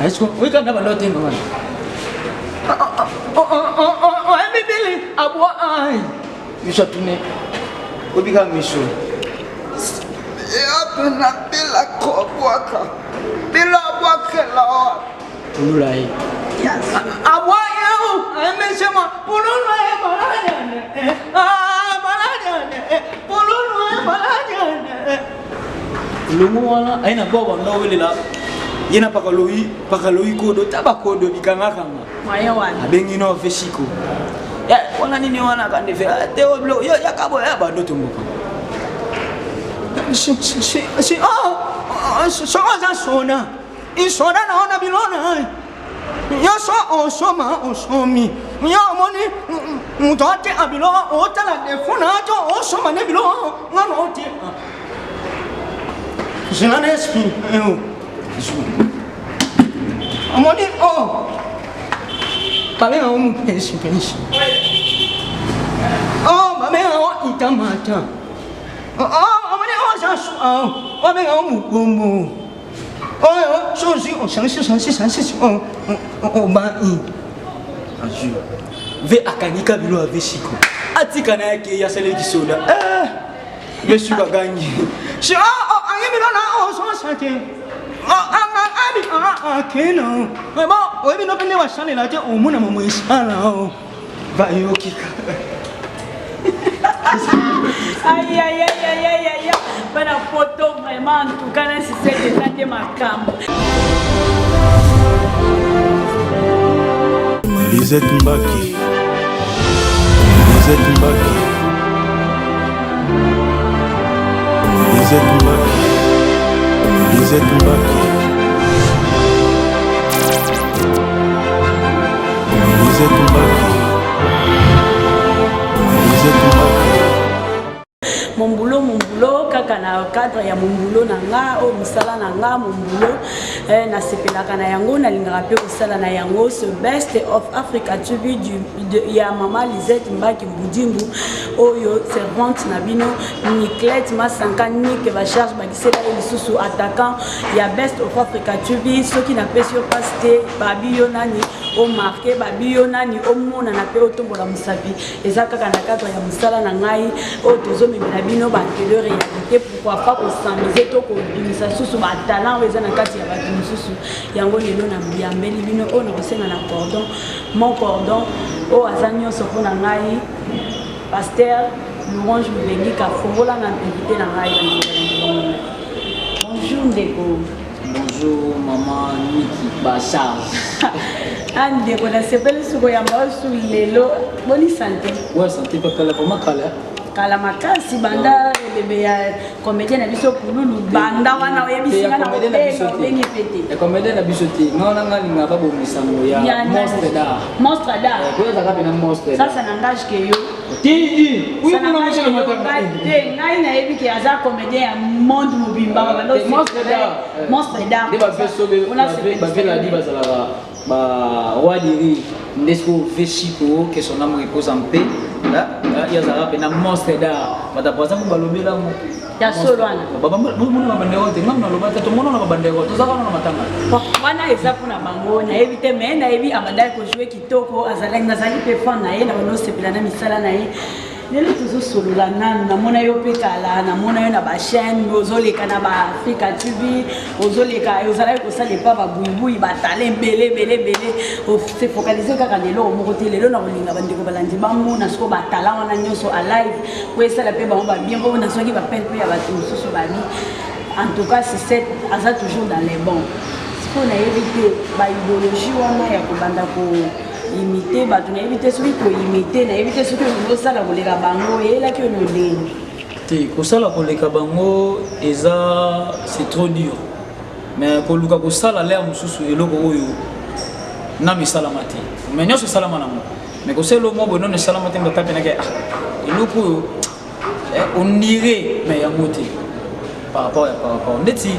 est-ce que oui quand on a l'autre maman oh bébé à boire je suis tourné obiga miso et apena bela kobwaka bela bwakela ulai abwa yo amesema ulai balanya balanya ulai lumu wala aina baba ndo wele la yena pakaloi kodo tabakodo bikanga kanga maya wana abengi no veshiko ya wana nini wana kande fe teo blo yo yakabo ya bado tumbuka si so sona isona naona bilona yo so osoma osomi yo moni mutote abilo otala defuna jo osoma ne bilo ngano ote je n'en esprit amoni oh pale na umu pensi oh mame o itamata oh amoni o sasu oh pale na umu gombo oh so si o sansi oh ba i aju ve akanika bilo aveshiko atika na yake ya sele kisoda beshuka gangi si oh ayimilo na o so sate keno bo wewe no pende washane la je umuna mumwishala vayo kika aïe bana photo vraiment en tout cas si c'est des ma cam Lisette Mbaki mon boulot kaka na cadre ya mon boulot nanga o misala nanga mon boulot na sepelaka na yango na lingaka pe kosala na yango ce best of Africa TV ya mama Lisette Mbaki Mbudimbu oyo servante na bino Niclette Masanka Nick ba charge ba kisela lisusu attaquant ya best of Africa TV soki na pesi opaste babio nani o marqué babio nani o mona na pe otombola musapi eza kaka na cadre ya musala na ngai o tozo mimina bino ba de réalité pourquoi pas ko s'amuser to ko bimisa susu ba talent eza na kati ya ba mususu yango lelo na mbiyambeli bino o na kosenga na cordon mon cordon o azanyo soko na ngai pasteur Louange Mubengi ka fongola na invité na ngai. Bonjour Ndeko. Bonjour maman Niki Bachar. Ande ko na sepele suko ya mbasu lelo boni santé. Ouais santé pas kala vraiment kala. Kala makasi banda bebe ya comédien na biso kululu banda wana oyebisinga na bengi pete. E comédien na biso te. Ngona ngani ngaba bomisango ya Monstre d'Art. Monstre d'Art. Ko za kapena Monstre. Sasa nangage ke yo. Ti oui pour nous le matin. Ngai na yebi ke aza comédien ya monde mobimba banda Monstre d'Art. Monstre d'Art. Deba feso be ba vela di bazala ba wadiri ndesco veshiko que son âme repose en paix. Là, il y a ça rappelle un Monstre d'Art. Bata poza ko balobela mo. Ya solwana. Baba muna mabandero te ngam na lobata to mona na mabandero to zaka na matanga. Wana eza pona bango na yebi te mais na yebi abandai ko jouer kitoko azalaki nazali pe fan na ye na bano sepela na misala na ye. Lelo tuzo solola nanu namona yo pe kala namona yo na ba chaîne ozoleka na ba Africa TV ozoleka ozalaki kosala pa ba buibui ba talent belé o se focaliser kaka lelo moko te lelo na kolinga bandeko balandi bango na siko ba talent wana nyonso alive ko esala pe bango ba bien ko na soki ba pelle pe ya ba tususu ba ni en tout cas c'est aza toujours dans les bons siko na éviter ba idéologie wana ya kobanda ko imiter bato na éviter celui ko imiter na éviter celui ko sala koleka bango ela ki ono ndeni te kosala koleka bango eza c'est trop dur mais koluka kosala lea mususu eloko oyo na misala mate mais nyonso salama na mo mais koselo mo bono ne salama te ngata pena ke eloko oyo on dirait mais ya moté par rapport ndeti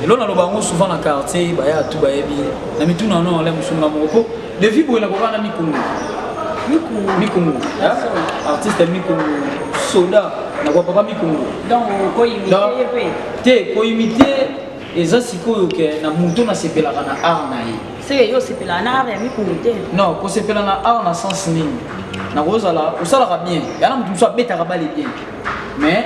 elo na lobango souvent na quartier ba ya tout ba yebi na mituna no le musunga moko de vie pour la kokana mikungu artiste mikungu soda na kwa papa mikungu donc ko imiter pe te ko imiter eza sikoyo ke na mutu na sepelaka na art na ye c'est yo sepela na art ya mikungu te non ko sepela na art na sens nini na kozala osalaka bien yana mutu mosu abetaka bale bien mais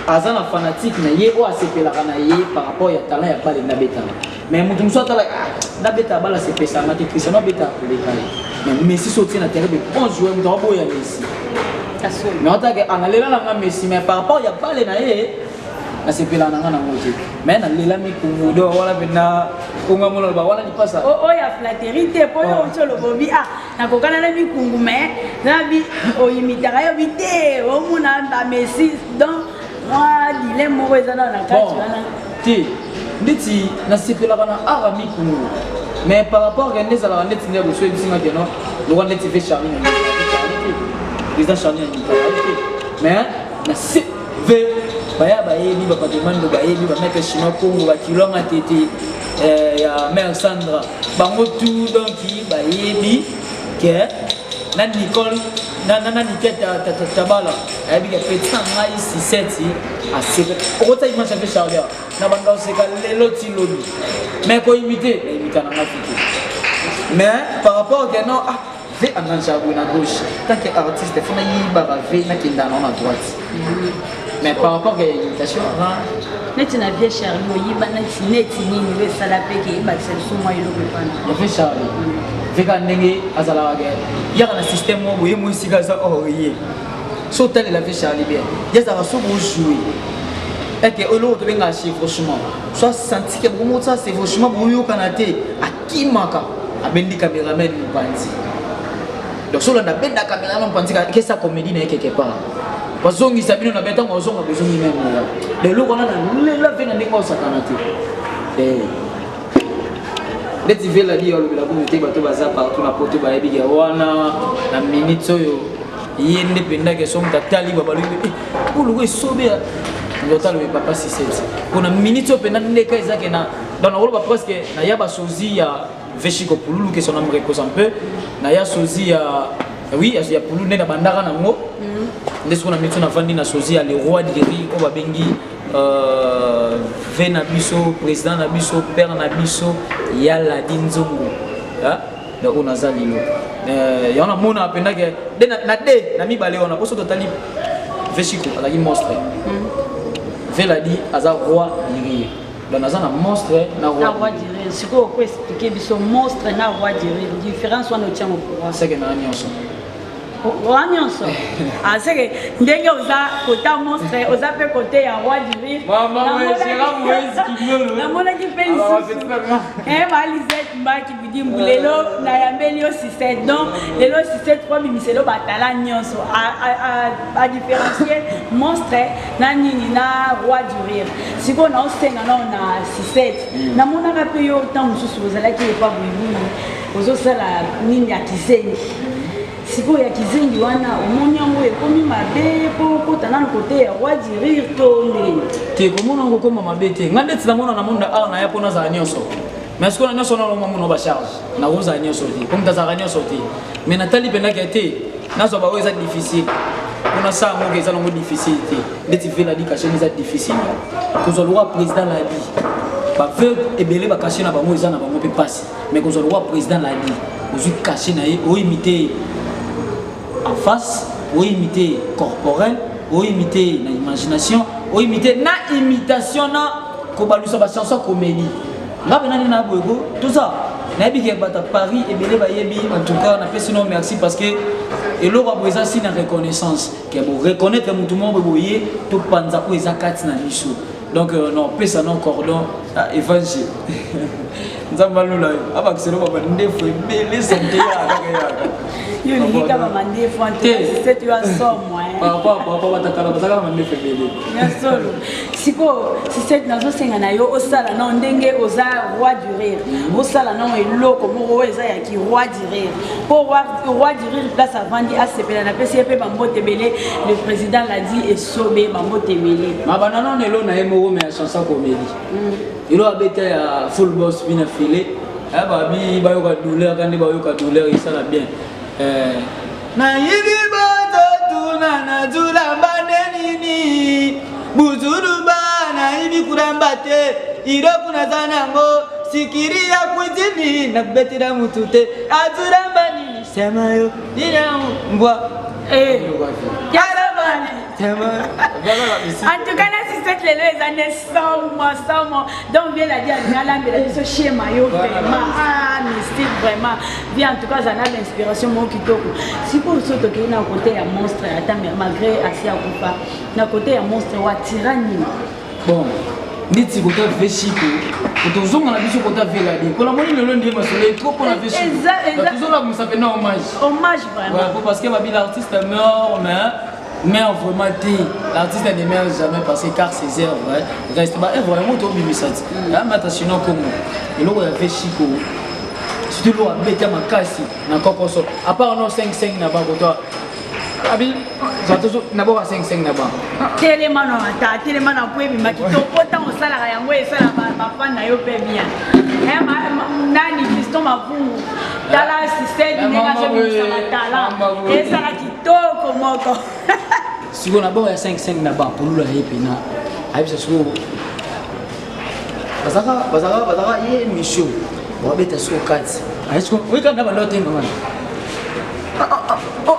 aza na fanatique na ye oyo asepelaka na ye par rapport ya talent ya bale nabetaka mais mutu mosu atala nabeta bala sepesanga te Cristiano abetaka koleka ye mais Messi so tie na terrain de bon joueur mutu aboya Messi mais otake analela nanga Messi mais par rapport ya bale na ye nasepela nanga na moje mais na lela mikungu do wala bena konga molo ba wala lipasa o ya flatterie te po yo cholo bobi na kokana na mikungu mais na bi o imitaka yo bite o muna ba Messi donc moi dilemme mo ezana na kati wana ti nditi nasepela kana ara mikungu mais par rapport à ndeza la ndeti ndebo so ebisinga ke no lo kan ndeti ve Charlie na Charlie Charlie mais na se ve baya bayebi ba patrimoine bayebi ba mettre chinois Congo ba kilonga tete ya mère Sandra bango tout donc bayebi ke na Nicole na niketa tabala ayebi ke petit ngai 67 a sebe okota image avec Charlie na banda oseka lelo ti lobi mais ko imiter na ngafiki mais par rapport que non ve ananjabu na gauche tant que artiste fona yiba ba ve na kinda na droite mais par rapport à l'imitation, neti na vie Charlie oyiba neti nini we sala peke ba selso moi lo bana la vie Charlie veka ndenge azala wage ya na système mo boye mo sika za oriye so tel la vie Charlie bien ya za so bo jouer et que olo to benga chi franchement soit senti que bon ça c'est franchement boyo kanate akimaka abendi cameraman mpanzi donc so la benda cameraman mpanzi que ça comédie na quelque part bazongi sabino na beta ngozonga bezongi même de loko na la vena ndeko sakana te leti vela di olo bila kumite bato baza partout na poto ba yebi wana na minute oyo yende penda ke som tatali babalu ulu we sobea ndotalo be papa 67 kuna minute o penda ndeka ezake na dans le rôle presque na yaba sozi ya veshiko pululu que son nom repose un peu na ya sozi ya oui ya pululu na bandaka nango ndesiko na mitu na vandi na sozi ya le roi de Guéry ko babengi vena biso président na biso père na biso ya la dinzongo da ona zalilo ya na mona apenda ke na mibale ona poso totali veshiko azaki monstre vela di aza roi de Guéry donc naza na monstre na roi de Guéry siko ko expliquer biso monstre na roi de Guéry différence wana tient au courant c'est que na nyonso nyonso c'est que ndenge oza kota monstre oza pe côté ya roi du rire maman sera Moïse Kinyolo na mona ki pe Lisette Mbaki bidi mbulelo na yambeli yo 67 donc lelo 67 kwa bimiselo batala nyonso a différencier monstre na nini na roi du rire siko na osenga na 67 na mona ka pe yo tant mususu ozala ki pa buibu ozo sala nini ya kizengi siko ya kizengi wana omoni yango ekomi mabe po kota na côté ya roi du rire to ndenge te komona ngo koma mabe te ngande tsa mona na monde a na ya pona za nyonso mais ce qu'on a nyonso na lo mamuno ba charge na go za nyonso te comme ta za nyonso te mais natali pena ke te na so ba weza difficile on a ça mo ke za longo difficile te ndeti vela di cacher ni za difficile ko zo loi président la di ba veut ebele ba cacher na ba mo za na ba mo pe passe mais ko zo loi président la di ko zo cacher na ye o imiter en face, ou imiter corporel, ou imiter na imagination, ou imiter na imitation na kobalusa ba chanson comédie. Là benani na bogo, tout ça. Na bi ke bata Paris et belé ba yebi en tout cas na pesi non merci parce que et lo ba boza si na reconnaissance que bo reconnaître tout le monde boye to panza ko ezakati na biso. Donc non pesa non cordon évangile. Nzambalula aba kiselo ba ndefo belé santé ya yo ni kama mandefu ante c'est tu as somme papa batakala bazaka mandefu belé ya solo siko si c'est nazo senga na yo osala na ndenge oza roi du rire osala na eloko moko eza ya ki roi du rire pour roi du rire place avandi a sepela na pesi pe bambote belé le président l'a dit et sobe bambote belé mabana non elo na emo mais chanson comédie ilo abeta ya full boss bina filé ba bi ba yo ka douleur kandi ba yo ka douleur isala bien na yibi bato tuna na zula banenini buzuru ba na yibi kuramba te iroku na zanango sikiri ya kujini na betira mutute azuramba nini sema yo nina mbwa en tout cas, là, si cette les années sans moi. Donc, bien la dire, ce schéma, vraiment, mystique, vraiment. Bien, en tout cas, j'en ai l'inspiration, moi, qui toque. Si vous sautez qu'il y a un côté à monstre, malgré assez à coupa, d'un côté à monstre ou à tyrannie. Bon, niti côté Véchico, quand on zoome à la vision côté Véladi, quand on a le long de ma soleil, trop pour la Véchico. Toujours là, vous savez, non, hommage. Hommage, vraiment. Ouais, parce que l'artiste meurt, mais vraiment l'artiste ne meurt jamais passé car ses œuvres restent vraiment trop bimisati. Là maintenant comme et là il y avait Chico. Si tu dois mettre ma casse na kokoso. À part non 5-5 na ba toi. Abi ça toujours na ba 5-5 na ba. Téléman na po bi makito pota on sala ya ngwe sala ba fan na yo pe bien. Nani Fiston Mavungu. Tala système ni nga je me tala. Et ça la kitoko moko. Si on a bon 5-5 na ba pour la epina. Abi ça sou. Bazaka ye mission. On va mettre sur 4. Est-ce que oui quand na ba l'autre maman. Oh,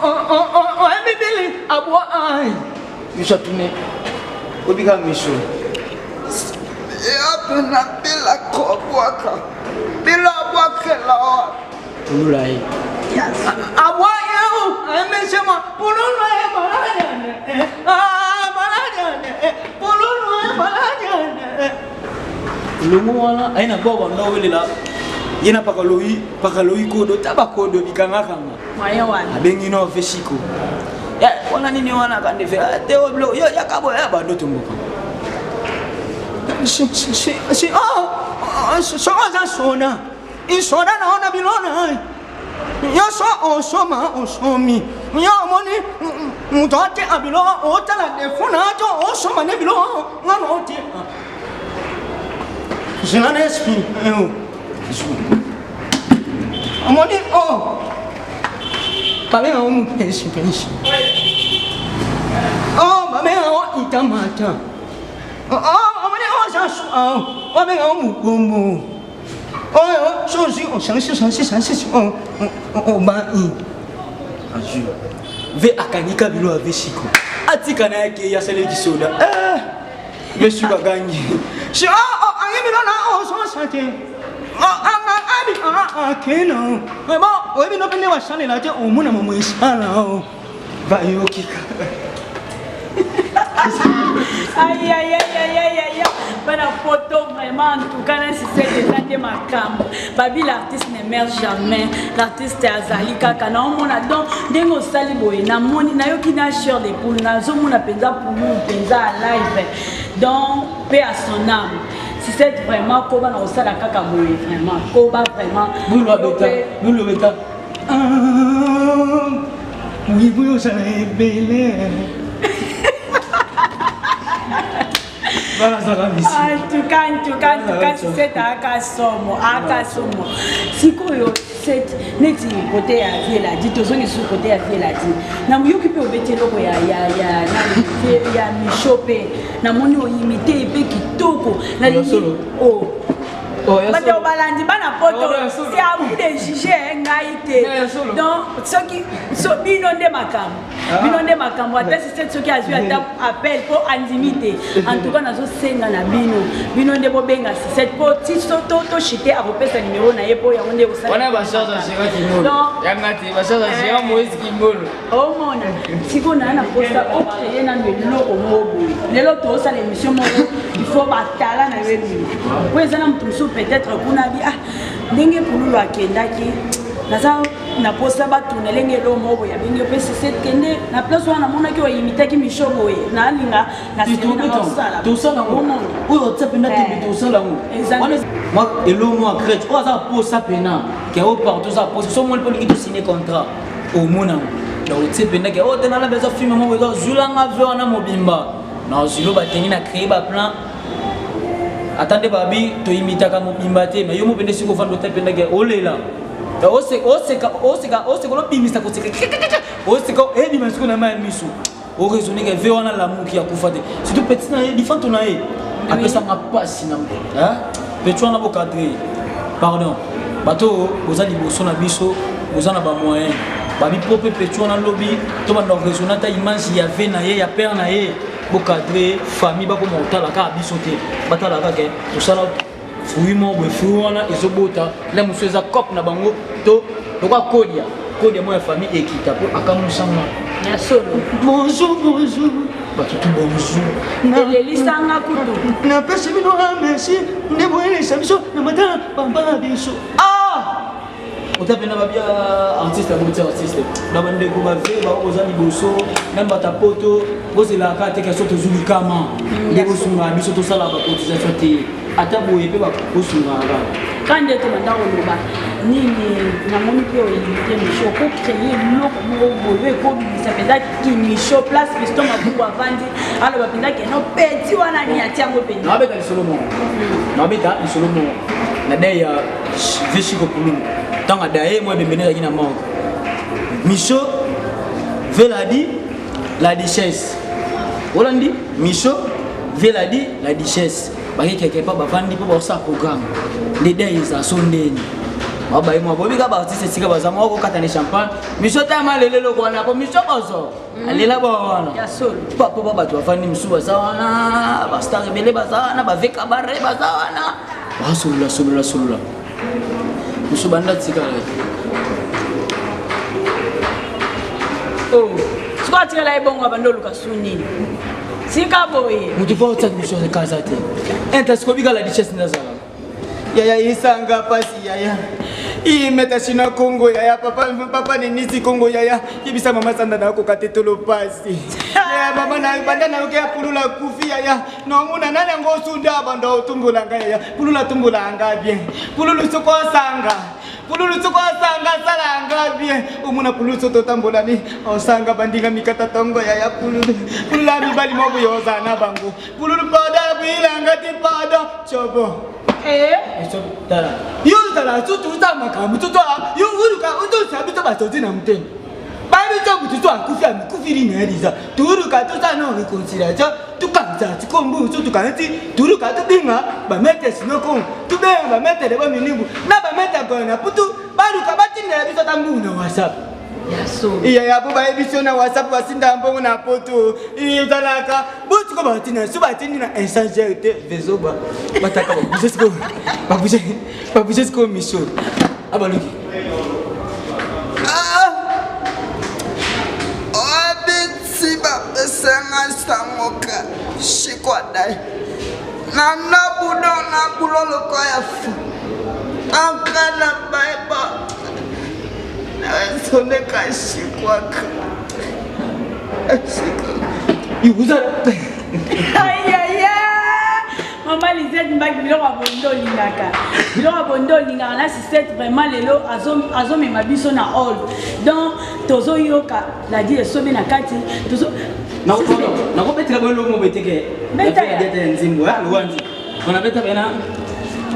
bébé, à boire. Je suis tourné. Au biga mission. Et après na bela koboaka. Bela boaka là. Pour là. À boire mais c'est moi. Pour là malade. Ah malade. Pour là malade. Le moment là, il n'a pas bon là. Il n'a pas kaloi kodo tabako do bikanga kanga. Moyen wana. Abengi no Véchico. Ya wana nini wana kande fe teo blo yo yakabo ya ba ndoto mboko. Si sona. Isona na ona bilona. Yo so on soma on somi. Yo moni mutote abilo otala defuna to on soma ne bilo ngano ti. Je n'en esprit. Amoni oh. Pale na umu pensi. Oh, mame o itamata. Oh, amoni o jasu oh. Mame na umu gombo. Oh, sozi o sansi oh ba i. Aju. Ve akanika bilo a Véchico. Atika na yake ya sele kisoda. Véchico gangi. Si oh, so sante. Keno. Bon, oui, nous venons changer là, on m'a montré ça là. Va y okika. Aïe. Bonne photo vraiment en tout cas si c'est de ma cam. Babi l'artiste ne meurt jamais. L'artiste est azali kaka na on a donc dengo sali boy na moni na yo kina share les poules na zo mona penza pour nous penza live. Donc paix à son âme. Si c'est vraiment Koba na osala kaka boy vraiment Koba vraiment nous le beta oui vous ça est belle. Voilà, ça va ici. En tout cas, si c'est Akasomo. Si c'est neti côté à Viela dit, tous les sous côté à Viela dit. Na muyoki pe obeti loko ya michope. Na moni o imité pe kitoko. Na solo. Oh. Parce que balandi bana poto c'est à vous de juger ngaité. Donc ceux qui sont binondé makam attends c'est ceux qui a vu appel pour andimité en tout cas nazo senga na binondé bobenga cette petite to chité a repérer numéro na yepo ya onde osala on a ba chose à chéri kimolo yangati ba chose à chéri Moïse kimolo oh mona siko na posta o créer na meloko mobo lelo to osala émission moko il faut batala na webi pour ezana mtuso peut-être qu'on a dit ah ndenge pulu lwa kendaki naza na posa ba tunelenge lo mobo ya bingi pesi set kende na place wana mona ki wa imitaki mishobo ye na linga na sala to sala o tsapenda te to sala wana moi elo moi crête o za posa pena ke o partout ça posa so mo le poli ki signer contrat au mona donc tsapenda ke o tena la bezo film mo ko zulanga ve wana mobimba na zulo ba tengi na créer ba plan. Attendez babi to imitaka mobimba te mais yo mo pende siko vando te penda ke olela oseka lo bimisa ko seka oseka bimisa ko na ma miso o raisonner ke ve wana la muki ya kufa te surtout petit na di fanto na après ça m'a passé hein Petro na bokadre pardon bato vous allez bosso na biso vous en a pas moyen babi propre Petro na lobby to ba donc resonata image ya ve na ye ya père na ye bokadre famille ba ko motala ka biso te batala ka ke to sala fruit mo be fruit wana ezobota la muso za cop na bango to kwa kodia mo ya famille ekita po akamusanga ya solo bonjour batutu bonjour lelisanga kutu na pesi bino merci ne boyelesa biso na matala pamba biso otapena babia artiste artiste na bande ko bave ba ozali boso namba tapoto bozela ka te keso to zuli kama ndeko sunga biso to sala ba cotisation te ata boye pe ba kosunga ba quand tu m'as dit nini na moni pe o limité micho ko créer loko mo boye ko ça peut être qui micho place piston ma pour vendre alors ba pinda ke no petit wana ni atiango pe na beta solomo na dai ya vishi ko pulu tanga dai mo bembene na moko micho veladi la duchesse Holandi micho veladi la duchesse baki quelque part bavandi po ba sa programme les dai za sondeni baba yimo bobika ba artiste sika bazama ko katani champagne micho tama lelelo ko na ko micho bazo alela bwana ya solo papa baba tu afandi msuba sawana ba star bele bazana ba veka bare bazana ba sulula msuba nda sika squat la ebongo abandolo kasuni sika boye mutu fa otsa micho de casa te enta bika la duchesse ndazala yaya isanga pasi yaya imeta shina Kongo yaya papa ni nisi Kongo yaya ibisa mama sanda na ko katetolo pasi yaya mama na banda na ke pulula kufi yaya no muna nani ngo sunda banda otumbula nga yaya pulula anga bien pululu soko sanga sala anga bien umuna pululu soto tambola ni osanga bandinga mikata tongo yaya pulula mi bali mobu yoza na bango pululu pada bilanga ti pada chobo eso tala yo tala tutu tama kamu tutu yo uruka utu sabuto batozi na mtendo babi to bututu akufia mikufiri na eliza turuka tuta no reconciliation tukanza tikombu tutu kanti turuka tubinga ba mete sinoko tubenga ba mete de ba minibu na ba mete gona putu baruka batinda biso tambu na WhatsApp yaso iya buba ebiso na WhatsApp basinda mbongo na poto italaka butuko batina subatini na échanger te vezoba bataka babujesko miso abaluki Senga samoka shikwa dai na bulolo kwa yafu akala baiba na sonde ka shikwa ka yuza Maman Lisette Mbaki biloko abondo lingaka na Lisette vraiment lelo azome mabiso na all donc tozo yoka la die sobe na kati tozo na ko betela bolo mo beteke betela dete nzimbo ya luwanzi ona beta bena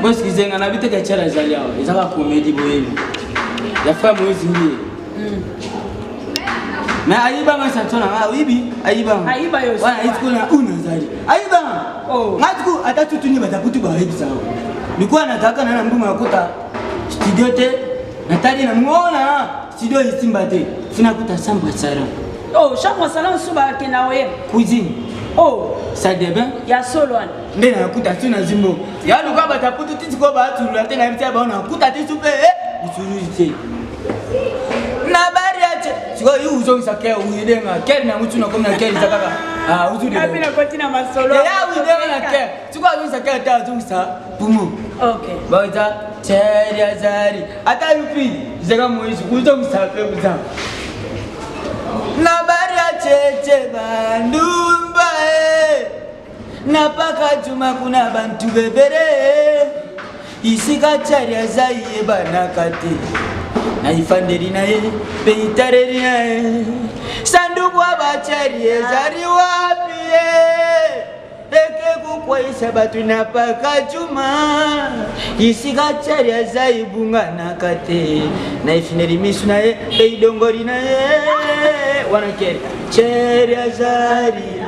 boss kizenga na biteke chela zali yawo izaka comedy boyeni ya fama mozingi na aiba masantona wibi aiba yo wana itkuna una zali aiba ngatiku atatutuni bataputu ba hebisa nilikuwa nataka na mbuma yakuta studio te natali na muona studio isimba te fina kuta samba tsara chambre salon suba kenawe cuisine ça débin ya solo wana ndena yakuta tuna zimbo ya luka bataputu titiko batula te na mtia baona kuta tisupe isurite na bari ache siko yu uzongisa ke uyidenga ke na mutuna komna ke zakaka uzude abina kotina masolo ya uyidenga ke siko uzongisa ke ta uzongisa pumu okay baita cheria zari ata yupi zega moizi uzongisa ke uza na bari ache bandumba na paka juma kuna bantu bebere isika cheria zaiye banakate na ifanderi na ye peitareri na ye sanduku abachari ezari wapi eke kukwaisa batu na paka juma isika chari azaibunga na kate na ifineri misu na ye peidongori na ye wana keri cheri azali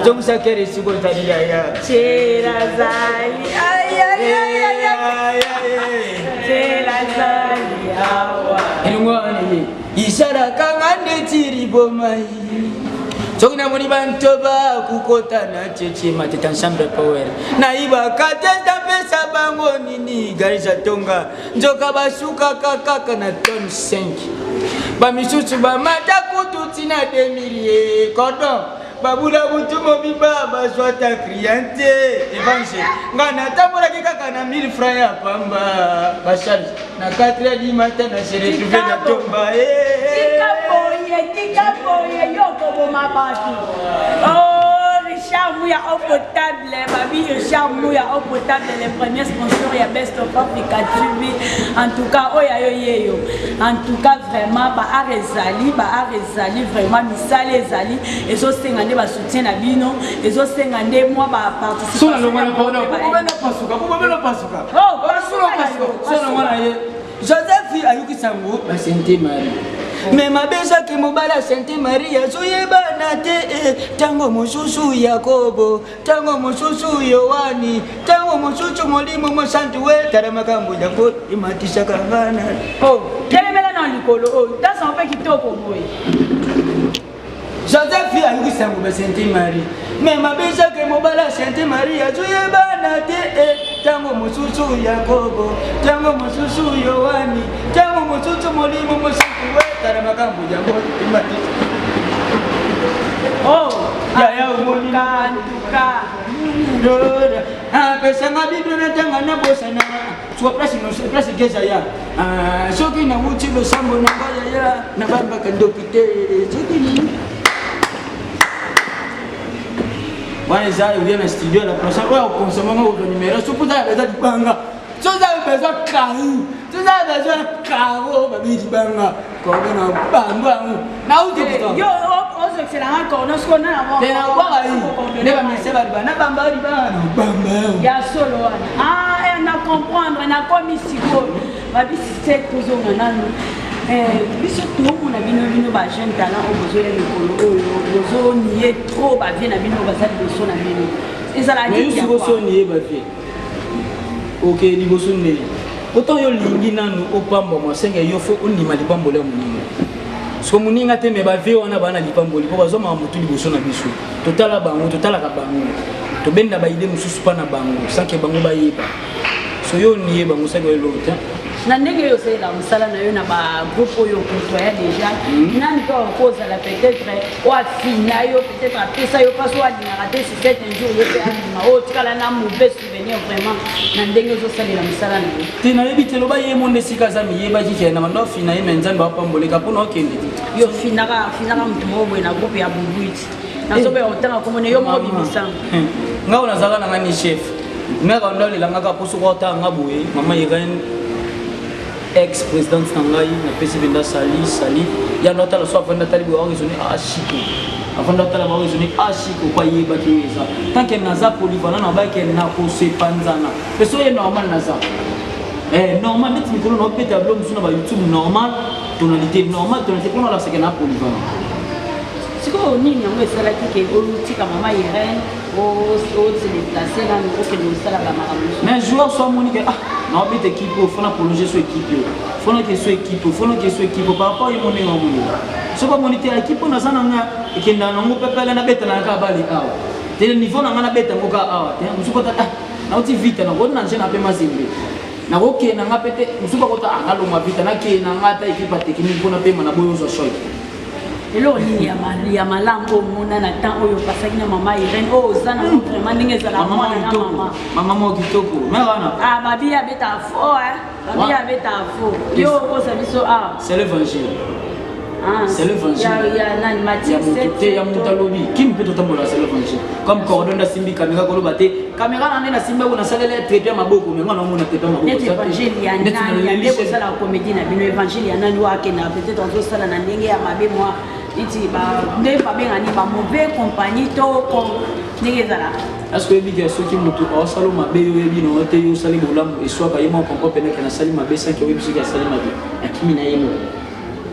zongu sa keri siko tani ya cheri azali cheri azali awa ngwani ishara kangande tiri bomai sokina muni bantoba kukotana chechima tetansambe power na iba katenda pesa bango nini garisa tonga njoka basuka kaka na ton 5 ba misusu ba mata kututi na 2000 cordon babula butumo biba baswata cliente evangile ngana tambola kaka na 1000 francs ya pamba bashali na 4h du matin na se retrouver na tomba tika boye yoko boma batu oh Richard Mouya au potable babi Richard Mouya au potable les premiers sponsors ya Best of Africa TV en tout cas oya yeyo en tout cas vraiment ba arezali vraiment misale ezali ezo senga nde ba soutien na bino ezo senga nde moi ba participation Joseph ayuki sango ba Sainte Marie mais ma besa ki mobala Sainte Marie azoyeba na te tango mususu Yakobo tango mususu Yohani tango mususu molimo mo santu we taramakambo yango imatisha kangana telemela na likolo tasa mpe kitoko boye Joseph ayuki sango ba Sainte Marie mais ma besa ki mobala Sainte Marie azoyeba na te tango mususu Yakobo tango mususu Yohani tango mususu molimo mo santu we taramakambo yango imatisha ya umuka ntuka pesa nga biblia na tanga na bosana swa place geza ya soki na wuti lo sambo na baya ya na bamba kandokite soki wana za ulia na studio la prochaine fois au consommement au numéro so puta beza dibanga so za beza kahu so za beza kaho babi dibanga ko na bamba na uti puta yo c'est la encore non ce qu'on a avant tena kwa hii neba miseba bana bamba bamba ya solo na comprendre na komisiko babi c'est toujours nanu biso tout na bino ba jeune talent au besoin de kolo ozo nié trop ba vie na bino ba ça liboso na bino ezala dit ya liboso nié ba vie OK liboso nié autant yo lingi nanu opamba mo senga yo fo ondima libambo le muninga so muninga te me ba vie wana bana libamboli po bazo ma mutu liboso na biso totala bango totala ka bango to benda ba ide mususu pa na bango sanke bango ba yeba so yo nié bango senga yo lota na ndenge yo sala musala na yo na ba groupe yo côtoyer déjà nani ko cause la peut-être ou afina yo peut-être après ça yo passe ou adina rater si c'est un jour yo fait anima o tikala na mauvais souvenir vraiment na ndenge yo sala la musala na yo tina yebitelo ba ye monde sika za mi yeba ki na mando fina ye menza ndo apamboleka pona okende yo finaka mutu mo na groupe ya bubuiti na sobe otanga komone yo mo bimisa ngao na zaka na ngani chef meka ndo le langa ka poso ko ta ngabuye mama yegani ex-président Tangaï, na pesi benda sali ya nota la soif na talibu wa raisonner ashiko avant nota la raisonner ashiko kwa yeba kiweza tant que naza polyvalent na ba ke na ko se panzana peso ye normal naza normal net mikolo no peta blog suna ba YouTube normal tonalité pour la c'est que na polyvalent siko nini yango esala ki ke olutika mama Irene o se déplacer là nous que nous sala ba marabu mais joueur soit monique non mais équipe faut na prolonger sur équipe faut na que sur équipe par rapport à mon ngomuni so ba moniteur équipe na sana nga ikenda na ngo pepela na beta na ka bali awa tele niveau na nga na beta ngo ka awa te musuko ta na uti vita na ngona nje na pe mazimbe na oke na nga pete musuko kota angalo ma vita na ke na ngata équipe technique bona pe mana boyo zo shot elo nini ya malambo mona na temps oyo pasaki na mama Irene zana vraiment ndenge ezala mama mo kitoko merana babi abeta fo babi abeta fo yo kosa biso c'est l'évangile c'est l'évangile ya nani Matthieu 7 ya mutalobi kim peut totambola c'est l'évangile comme cordon simbi caméra ko lobate caméra na simba ko na salele traiter maboko mais ngana mona traiter maboko c'est l'évangile ya nani ya ndeko sala comédie na bino évangile ya nani wa ke na peut-être on zo sala na ndenge ya mabe moi iti ba nde ba benga ni ba mauvais compagnie to ko ndenge zala est-ce que biga soki mutu o salo mabe yo yebi no te yo sali bolam e soit ba yema ko pene ke na sali mabe sans que webi soki sali mabe akimi na yemo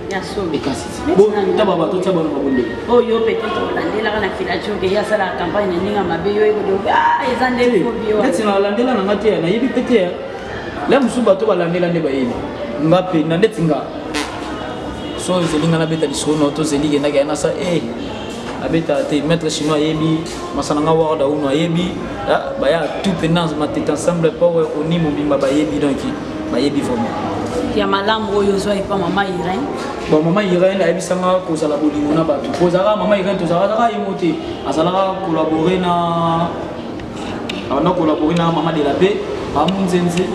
ya so bekasiti bon taba bato taba no babonde oh yo peut-être olandela kana filacho ke ya sala campagne ninga mabe yo eko ezande phobie ndeti na olandela na ngate na yibi pete la musu bato balandela nde bayini ngape na ndeti nga so zelinga na beta lisono to zelinga na kana sa abeta te maître chinois yebi masananga warda uno yebi baya tout penance matet ensemble pour oni mobimba bayebi donc bayebi vraiment ya malamu oyo zo epa mama Irène bon mama Irène ayebisanga kozala bolingo na bato kozala mama Irène tozalaka yemote azalaka collaborer na mama de la paix amunzenze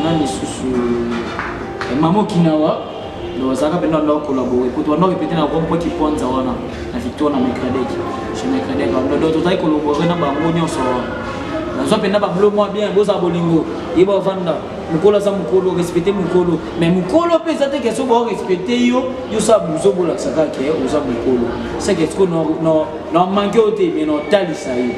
nani susu mama Kinawa lozaka penda ndo collaborer pour toi ndo répéter na bombo qui ponza wana na victoire na Mekradek chez Mekradek ndo tozai collaborer na bango nyonso na zo penda ba blo moi bien boza bolingo iba vanda mukolo za mukolo respecter mukolo mais mukolo pe ça te question ba respecter yo sa buzo bola saka ke oza mukolo c'est que ce no manquer au te mais no talisa yo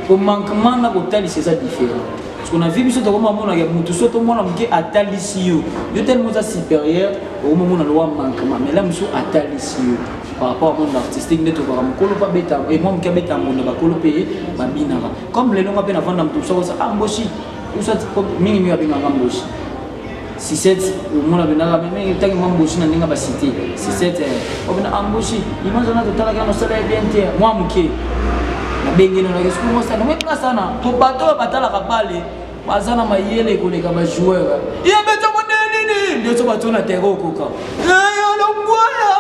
pour manquement na ko talisa c'est différent parce qu'on a vu biso to comme mona ya mutu so to mona mke atalisi yo tellement ça supérieur au moment na loi manquement mais là muso atalisi yo par rapport au monde artistique neto ba mukolo pa beta et moi mke beta monde ba kolo pe ba binaka comme les longa pe na vanda mutu so ça amboshi usa mingi mi abinga ngamboshi 67 umona binaka mais tangi ngamboshi na ninga ba cité 67 obina amboshi imagine na totala kana sala bien terre moi mke na bengeno na kesu mo sana me place sana to bato batala kapale bazana mayele koleka ba joueur ya beto monene ndio so bato na terreau koka yo longwaya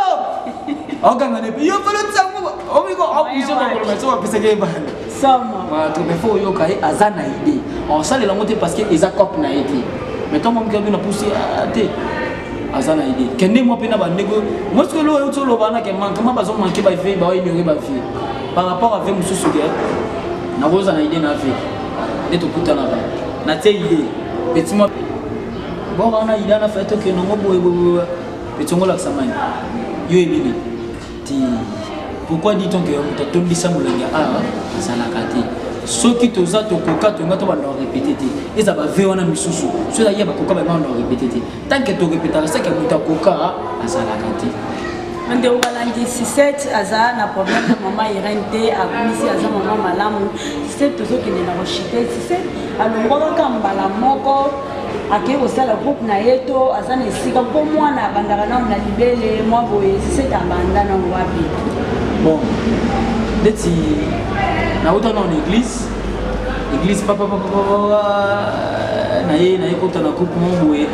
oganga ne yo falo tsangu omiko akuzo ba koloma so ba peseke ba sama wa to be fo yo kai azana idée on sale la monter parce que ezakop na idée mais tant mon gars na pousser te azana idée kende mo pena ba nego mo ce que lo yo lo bana ke manquement ba zo manquer ba fait ba ignorer ba fait par rapport avec monsieur Sugar na roza na idée na fait neto kutana ba na te idée petit mo bon on a idée na fait que no mo boye petit ngo la samani yo ebini ti pourquoi dit-on que on tombe bisa mulenga sana kati soki toza to koka to ngato ba no répéter te eza ba ve wana misusu so ya ba koka ba no répéter te tant que to répéter ça que muta koka asala kati ande obalandi 17 aza na problème na mama Irène te akumisi aza mama malamu 17 tozokende na rochite 17 alongwaka kambala moko ake kosala groupe na ye to aza na esika mpo mwana abandaka nango na libele mwa boye 17 abanda nango wapi bon neti nauta na église papa na ye kota na coupe mo boye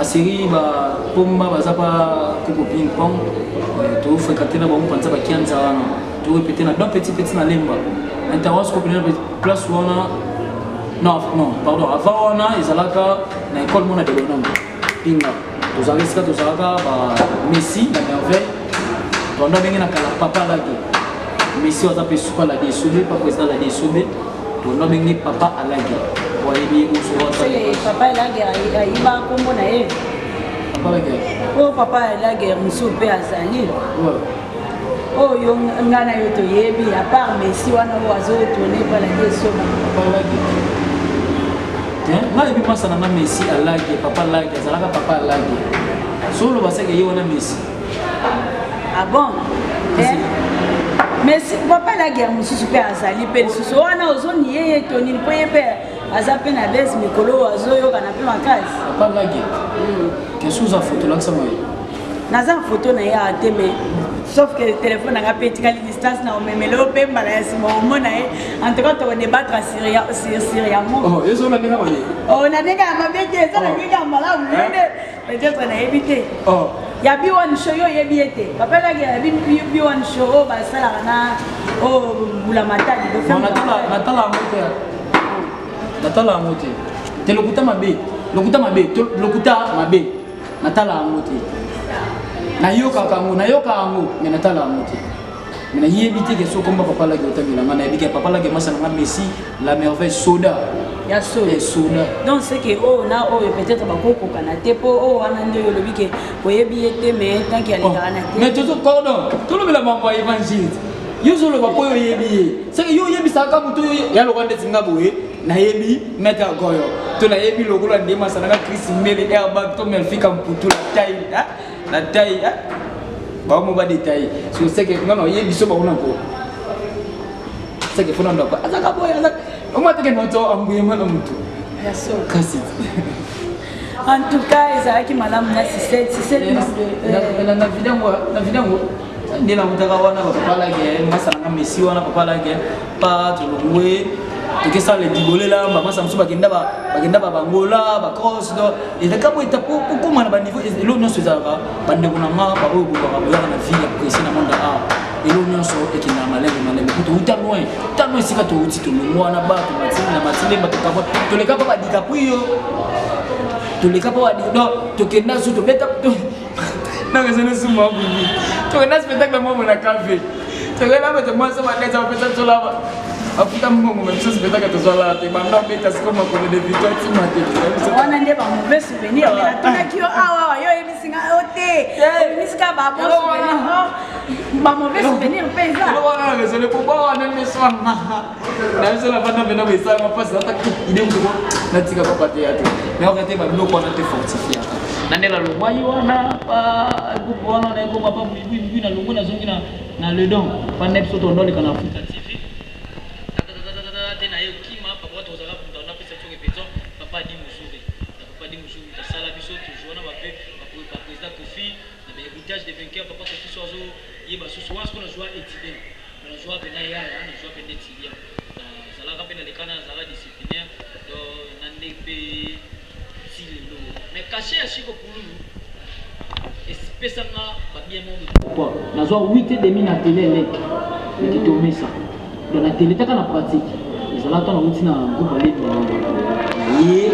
asiri ba pomba baza pa coupe ping pong to fréquenter na bango panza ba kianza wana to répéter na donc petit na lemba intervention complémentaire place wana non pardon avant wana ezalaka na école mona de bonhomme pinga tozalaka ba Messi la merveille tonda bengi na kala papa lagi Messi waza pe super la desube pas président la desube tonda bengi papa alagi wayebi uso wata papa lagi aiba kombo na ye papa lagi musu pe azali oh yo ngana yo to yebi à part Messi wana wazo tourner pas la desube papa lagi nga yebi masa na Messi alagi papa lagi azalaka papa alagi solo baseke ye wana Messi ah bon Messi papa la guerre mususu pe azali pe susu wana ozoni ye toni po ye pe aza pe na base mikolo azoyo kana pe makasi papa la guerre qu'est-ce que photo là ça moi naza photo na ya teme sauf que le téléphone n'a pas été à distance na omemelo pe mbala ya sima omona ye en tout cas to débattre sérieusement oh yeso na ninga mali oh na ninga mabete ça na ninga mala peut-être na éviter oh ya biwan show yo yebiete papa la ya biwan show ba sala na o bula matadi do fe natala ngote te lokuta mabe natala ngote nayoka kango mais natala ngote mais yebite ke so komba papa la gota bilanga na yebike papa la ke masana na Messi la merveille soda ya soda donc c'est que oh na oh peut-être ba koko kana te po oh ana ndio le bike oyebi ete mais tant qu'il y a les gars mais tout cordon tout le monde m'a évangile yo solo ba koyo yebi c'est que yo yebi saka mutu ya lo kwande singa boye na yebi meta goyo to na yebi lokola ndema sananga Chris Mele airbag to melfika mputu la taille ba mo ba détail so c'est que non yebi so ba ona ko c'est que fona ndo ko azaka boy azaka o mata ke noto ambuye mana mutu ya so kasi en tout cas ezalaki malamu na 67 na vidéo ndela mutaka wana papa la guerre masanga Messi wana papa la guerre pa tolongwe tukesa le digolela mama samsu bagenda bangola ba cross do et kabo etapo kokoma na ba niveau elo nyonso ezalaka bande kuna nga ba oyo ba boya na vie ya précis na monde a elo nyonso ekina malebe kuto uta loin sika to uti to longwa na ba to matine ba to kabo to le kabo ba dikapuyo to le kabo wa do to kenda su to beta na ngazana suma bubu to na spectacle mo na cafe to le na ba to mo so ba neta pesa to la afuta mungu même chose peut-être que tozola te banda beta siko makolo de victoire ti mate wana nde ba mauvais souvenir mais tona ki awa yo ebisinga ote ebisinga ba bon souvenir ba mauvais souvenir pesa wana ngezele ko ba wana ne swana na biso la banda bena be sa ma passe ata ide ngo na tika papa te ate mais on était ba biloko wana te fortifier nandela lomai wana pa groupe wana na ngoma pa mbibi na longo na zongi na le don pa nepso to ndole kana Africa TV na yo kima papa to zaka punda na pesa tsoke peto papa di musuri ta sala biso toujours na ba président Kofi na ba héritage de vainqueur papa Kofi sozo yeba soso wasko na joie étudiant na joie bena ya na joie bena étudiant sala ka bena lekana sala disciplinaire do na ndebe silelo mais caché à chiko pululu espesanga ba bien monde quoi na joie 8h30 na télé lek qui tombe ça dans la télé taka na pratique ezalaka na uti na groupe alibi ye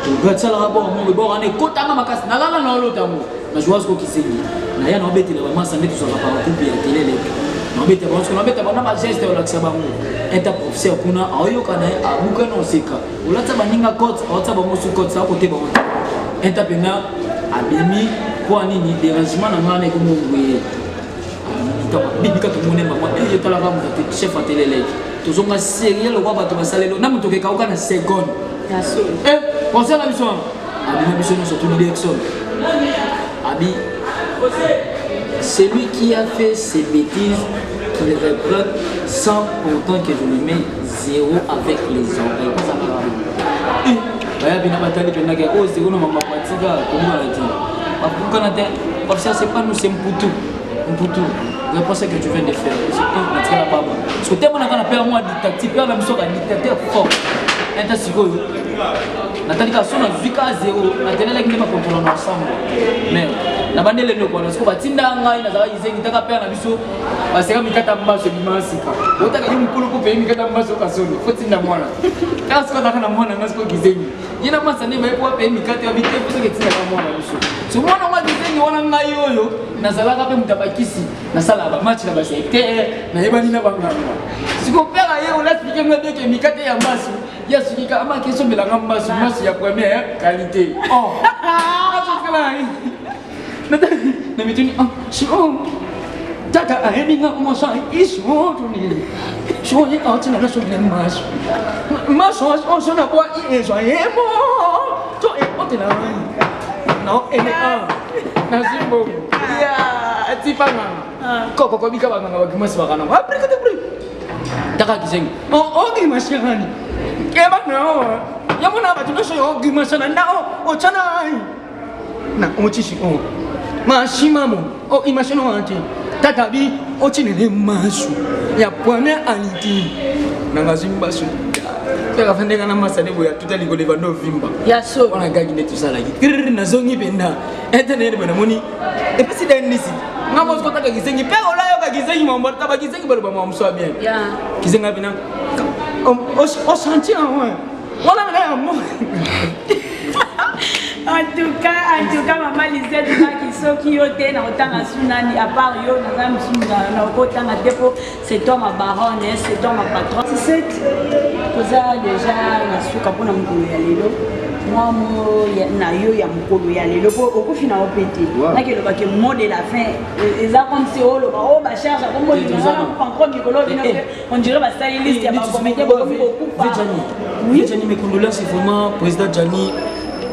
togatsalaka bongo bongo ane kotanga makasi nalala na olotango na joie ko kisengi na ya na obetela ba masa ndetu sala pa groupe ya télé lek na obetela bongo na obetela bana ba geste ola kisaba ngo eta professeur kuna ayoka na abuka na oseka olatsa baninga cote otsa ba mosu cote sa côté bongo eta pena abimi kwa nini dérangement na ngana ko ngwe bibi ka to monema moi et tala ba mo chef à télé lek tozonga sérieux le roi bato basalelo na muto ke kauka na seconde ya so pensez à la mission abi na mission surtout l'élection abi c'est lui qui a fait ces bêtises qui les reprend sans pourtant que je lui mets 0 avec les oreilles ça va baya bina batali pena ke o zero na mama pratika ko ba la ti babuka na te parce que c'est pas nous c'est mputu je pense que tu viens de faire c'est tout naturel là-bas parce que tellement on a peur moi dictateur la mission dictateur fort enta sikoyo natali ka sona vika 0 na tele like ndema contrôler ensemble mais na bandele no kwa siko batinda ngai na zawa izengi taka peur na biso baseka mikata mbaso bimasika otaka yimu kulu ko pe mikata mbaso ka solo fotinda mwana ka siko taka na mwana ngasiko kizengi yina masa ne ba po pe mikata ya bite ko ke tinda ka mwana biso so mwana mwa kizengi wana ngai yoyo na zalaka pe mutabakisi na sala ba match na ba secteur na yebani na banganga siko pera ye on expliquer ngade ke mikata ya mbaso ya sikika ama keso belanga mbaso mbaso ya première qualité oh na mituni sio taka aheminga umosa iso tuni sio ye auti na so bien maso so na kwa iso emo to e otena no ene na zimbo ya tipanga koko bika banga bagimasi bakana aprika te pri taka kisengi ogi mashani keba no yamuna batu no so ogi masana na o chana na ochishi o mashimamo o imashino anti takabi ochinele masu ya pwane aniti nangazimba su teka fendeka na masane boya tutali ko leva no vimba ya so wana gagi ne tusala gi kirri na zongi benda etene bana moni e pesi denisi ngamo ko taka gisengi pe olayo ka gisengi mambo taba gisengi balo ba mamso bien ya gisenga bina o santi en wala na mo en tout cas maman Lisette qui soki yo te na otanga sunani à part yo na ngam sunana na okotanga tepo c'est toi ma baronne c'est toi ma patronne c'est koza déjà na suka pona mukolo ya lelo moi na yo ya mukolo ya lelo po okufina opete na ke loba ke mot de la fin eza comme si o loba o ba charge comme on dirait mikolo on dirait ba styliste ya ba comédien ba okupa Oui. Jani, mes condoléances, vraiment, président Jani.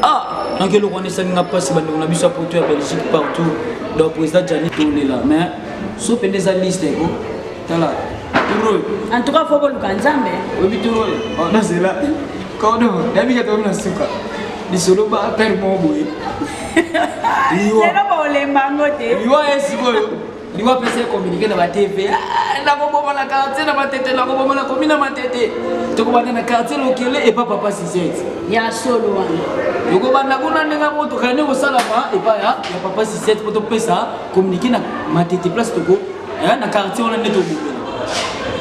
Ah, donc le reconnaissance n'a pas si on a vu ça pour toi à Belgique partout. Donc président Jani tourné là, mais sauf des listes, t'as là. En tout cas, il faut que nous Nzambe. Oui, tout le monde. C'est là. Quand on a mis à tomber dans ce cas, les solos pas perdre mon boy. C'est là pour les mangotés. Il va essayer. Il va passer à communiquer dans la TV. La bombe la quartier dans ma tête, la bombe la commune dans ma tête. Tu comprends dans la quartier local et pas papa si c'est. Il y a solo. Tu comprends la bonne année à votre année au salama et pas là, il y a papa si c'est pour te passer ça communiquer dans ma tête place de go. Hein, dans quartier on a net au bout.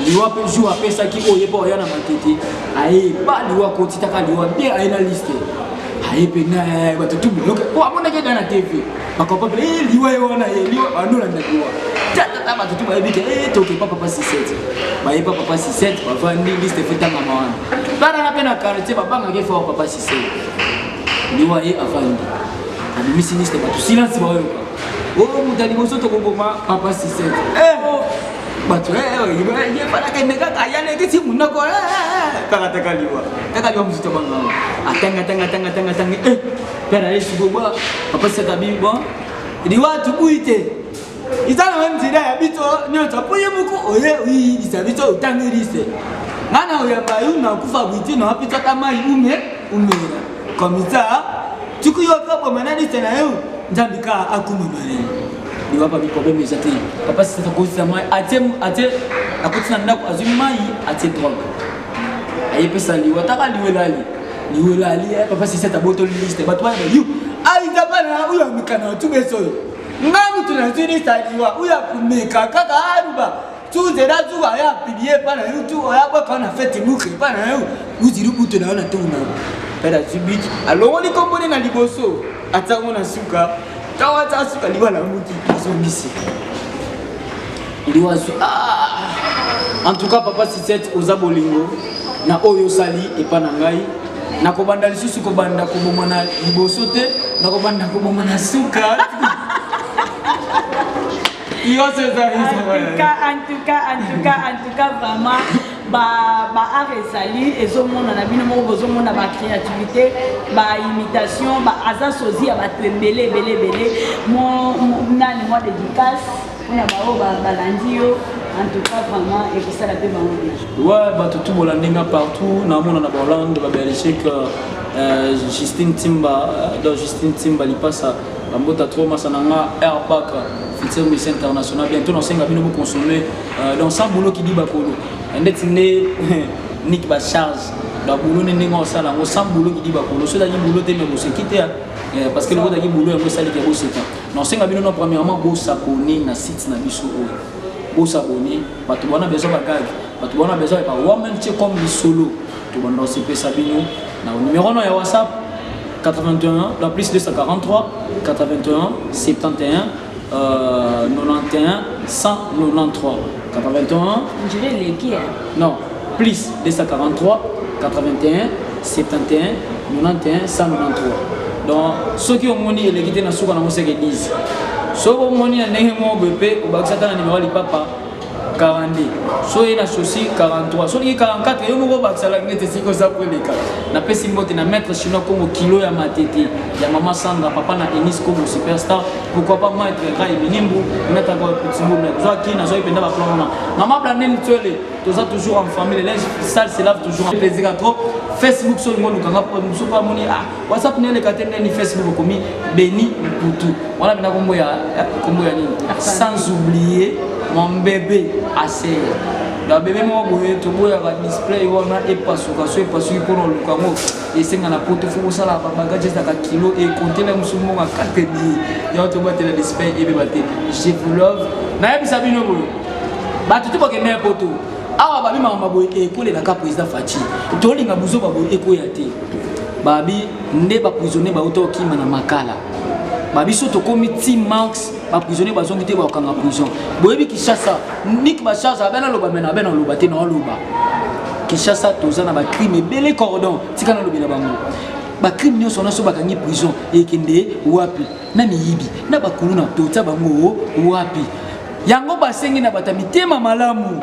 Liwa pe jour après ça qui oye pas yana matete aye ba liwa koti taka liwa bien aye na liste aye pe na ba tout bloc ko amona ke dans la TV ba ko pa liwa yona liwa anola na liwa tata ba tout ba bite to ke papa 67 ba ye papa 67 ba vandi liste feta mama wana bara na pena quartier ba banga ke fa papa 67 liwa ye avandi ani misi liste ba tout silence ba yo oh mutali moso to ko ngoma papa 67 But you para que me caga ya le dice mundo ko kaka takaliwa mzito banga atanga pera yesu goba papa seta bibo ndi watu buite izana wamzira ya bito nyota poye muko oye wi isabito utangirise ngana uyamba yuna kufa buite na wapita kama umera komita tukuyo kapo manani tena yo njambika akumumane il va pas me problème mais j'étais papa c'est ça cause ça moi até à côté de ndako azumai até drogue aye pesa liwa taka liwa lali papa c'est ça boto liste batwa you ai dabana uya mikana tu beso ngami tunazini saliwa uya kumeka kaka aruba tu zera tu ya pilier pana tu ya ba kana fete muke pana yo uziru buto na tuna pera subit alors on est combiné na liboso atango na suka Kawata suka liwa la muti azongisi. Liwa su en tout cas papa 67 ozabolingo na oyo sali epana ngai na kobanda lisusu kobanda kobomana liboso te na kobanda kobomana suka. Yo c'est ça. En tout cas vraiment ba resali ezomona na bino moko bozomona ba créativité ba imitation ba aza sozi ya bato ebele nani moi dédicace on a ba balandi yo en tout cas vraiment et ça la paix bango ouais bato tout bolandinga partout na mona na Hollande ba Belgique Justine Timba li passa Bambota trop masananga Airpack futur Miss International bientôt dans 5 abino consommer dans 100 boulot qui dit bakolo ndetine Nick ba charge da boulot nengo sala ngo 100 boulot qui dit bakolo so da di boulot te me bo se quitter parce que le da di boulot ngo sala ke bo se dans 5 abino no premièrement bo s'abonner na site na biso bo s'abonner bato bona besoin ba gag bato bona besoin ba woman che comme li solo to banda se pesa bino na numéro no ya WhatsApp 81, la plus 243, 81, 71, 91, 193. 81. Je dirais les qui? Non, plus 243, 81, 71, 91, 193. Donc, ceux qui ont moni et les guides dans ce qu'on a monsé qu'ils disent. Ceux qui ont moni et les gens BP, au bas de numéro de papa. 42 so ina souci 43 so ni 44 yo moko baksala ngete siko za kweleka na pesi mbote na maître chinois comme kilo ya matete ya mama Sandra papa na Enis comme superstar pourquoi pas maître Rai Binimbu mettre encore petit mot na zo qui na zo ipenda ba plan na mama blanen tole toza toujours en famille les salles se lave toujours en plaisir trop Facebook so ngo lukanga so pa moni WhatsApp ne le katende ni Facebook komi Beni Mputu wala bina kombo ya nini sans oublier mon bébé assez la bébé mo boye to boya ba display wana e pasuka so e pasuki pour le lukango et senga na poto fo sala ba bagage za kilo et compter la musumo ka 4 bi ya to batela display e be baté je vous love na yebisa bino boyo ba tutu ba ke me poto awa babi mama boye e ko le na ka président Fachi to linga buzo ba boye e ko ya te babi nde ba prisonnier ba auto kima na makala babi soto komi team marks ba prisonnier ba zongi te ba kanga prison boyebi Kishasa Nick ba charge abena loba mena abena loba te na loba Kishasa tozana ba crime belé cordon tika na lobi na bango ba crime nyo sona so ba kangi prison ekende wapi na miyibi na ba kulu na tota bango wapi yango ba sengi na bata mitema malamu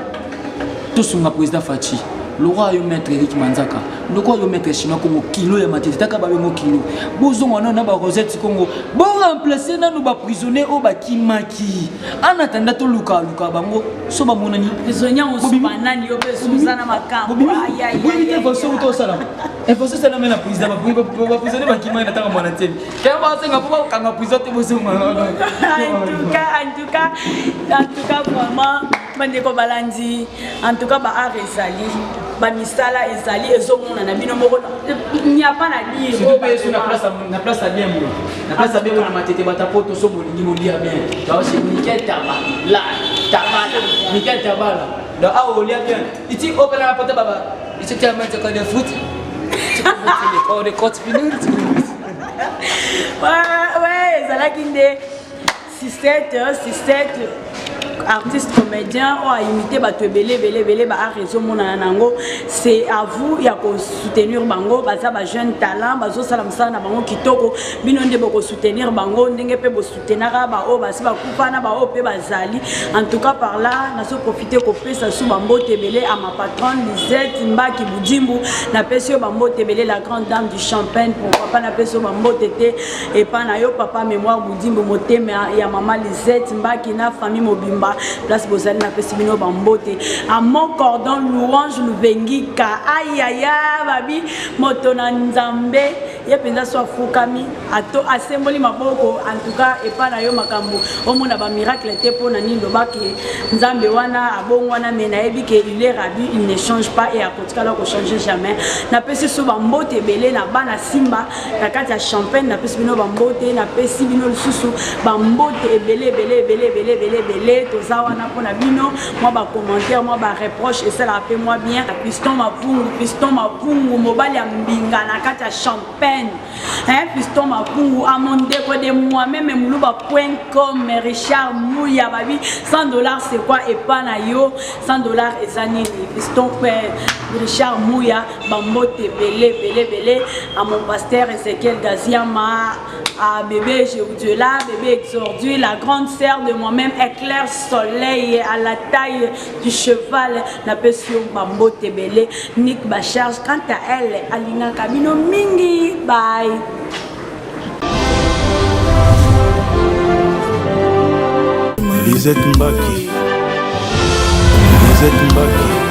to sunga président Fachi le roi yo maître Eric Manzaka le roi yo maître Shima Congo kilo ya matete taka ba bengo kilo bozongo na ba Rosette Congo bon remplacer na nous ba prisonnier o ba kimaki en attendant to luka bango so ba monani prisonnier o subanani yo be suzana makambo aïe aïe oui il faut surtout au salam il faut ça na président ba prisonnier ba kimaki na taka mona temi quand ba senga po kanga prison te bozongo en tout cas vraiment bandeko balandi en tout cas ba art ezali ba misala ezali ezomona na bino moko il n'y a pas na dire surtout pe sur na place à bien mo na place à bien na matete bata poto so bolingi mo lia bien donc c'est nickel tabala nickel tabala donc ah on lia bien ici open la porte baba ici tu as mis de foot on est continue ouais ezalaki nde 6-7 artiste comédien ou à imiter bato belé ba réseau mona nango c'est à vous ya ko soutenir bango baza ba jeune talent bazo sala msana bango kitoko bino nde boko soutenir bango ndenge pe bo soutenir ba o basi ba kupana ba o pe bazali en tout cas par là na so profiter ko pesa sou bambo tebelé à ma patronne Lisette Mbaki Budimbu na pesio bambo tebelé la grande dame du Champagne pourquoi pas na pesio bambo tété et pas na yo papa mémoire Budimbu moteme ya maman Lisette Mbaki na famille Mobimba place bozali na pesibino bambote à mon cordon louange lubengika aïe aïe babi moto na nzambe ye penza so fukami ato asemboli maboko en tout cas et pas na yo makambo omona ba miracle te pona nindo baki nzambe wana abongwana mena yebi ke il est rabi il ne change pas et à kotika la ko changer jamais na pesi so bambote belé na bana simba na kati ya Champagne na pesibino bambote na pesibino lususu bambote belé tozawana pona bino moi ba commentaire moi ba reproche et ça la fait moi bien piston mapungu mobali ya mbinga na kati ya Champagne piston mapungu amondé ko de moi-même muluba.com Richard Mouya babi $100 c'est quoi et pas na yo $100 ezani piston Richard Mouya bambote belé à mon pasteur Ezekiel Gaziama à bébé je là bébé exordu la grande sœur de moi-même éclair soleil à la taille du cheval na pesio bambo tebele Nick Bacharge quant à elle alinga kabino mingi bye Lisette Mbaki Lisette Mbaki